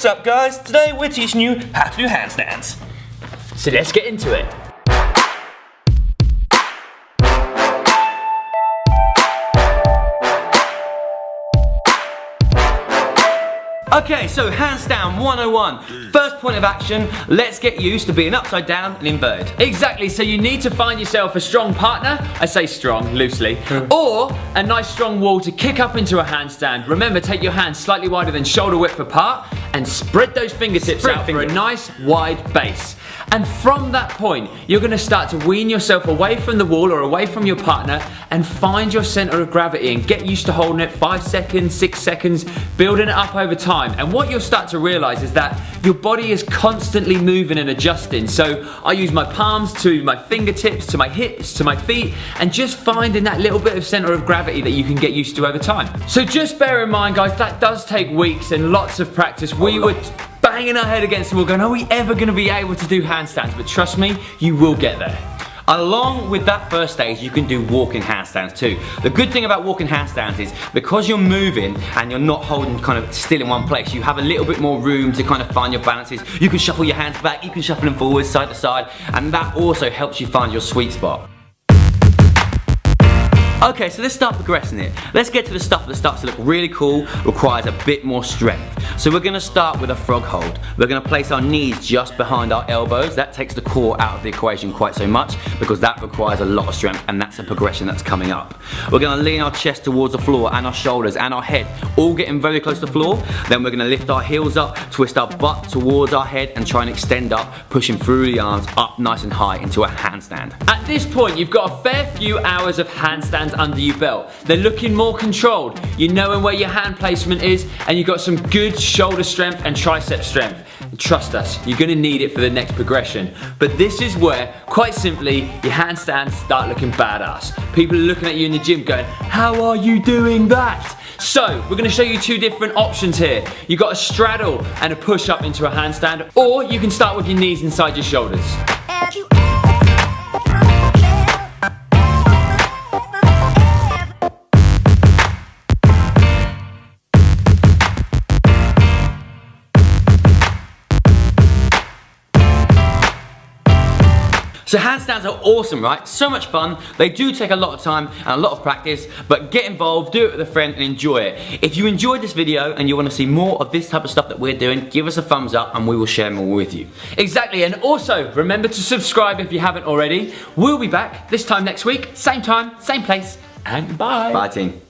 What's up guys? Today we're teaching you how to do handstands. So let's get into it. Okay, so handstand 101. First point of action, let's get used to being upside down and inverted. Exactly, so you need to find yourself a strong partner, I say strong, loosely, or a nice strong wall to kick up into a handstand. Remember, take your hands slightly wider than shoulder width apart and spread those fingertips out for a nice wide base. And from that point, you're going to start to wean yourself away from the wall or away from your partner and find your center of gravity and get used to holding it 5 seconds, 6 seconds, building it up over time. And what you'll start to realize is that your body is constantly moving and adjusting. So I use my palms to my fingertips, to my hips, to my feet, and just finding that little bit of center of gravity that you can get used to over time. So just bear in mind, guys, that does take weeks and lots of practice. We would banging our head against the wall going, are we ever going to be able to do handstands? But trust me, you will get there. Along with that first stage, you can do walking handstands too. The good thing about walking handstands is because you're moving and you're not holding kind of still in one place, you have a little bit more room to kind of find your balances. You can shuffle your hands back, you can shuffle them forwards, side to side, and that also helps you find your sweet spot. Okay, so let's start progressing it. Let's get to the stuff that starts to look really cool, requires a bit more strength. So we're gonna start with a frog hold. We're gonna place our knees just behind our elbows. That takes the core out of the equation quite so much because that requires a lot of strength, and that's a progression that's coming up. We're gonna lean our chest towards the floor and our shoulders and our head, all getting very close to the floor. Then we're gonna lift our heels up, twist our butt towards our head and try and extend up, pushing through the arms up nice and high into a handstand. At this point, you've got a fair few hours of handstands under your belt. They're looking more controlled. You're knowing where your hand placement is, and you've got some good shoulder strength and tricep strength. And trust us, you're gonna need it for the next progression. But this is where, quite simply, your handstands start looking badass. People are looking at you in the gym going, how are you doing that? So, we're gonna show you two different options here. You've got a straddle and a push up into a handstand, or you can start with your knees inside your shoulders. So handstands are awesome, right? So much fun. They do take a lot of time and a lot of practice, but get involved, do it with a friend and enjoy it. If you enjoyed this video and you want to see more of this type of stuff that we're doing, give us a thumbs up and we will share more with you. Exactly, and also remember to subscribe if you haven't already. We'll be back this time next week, same time, same place, and bye. Bye team.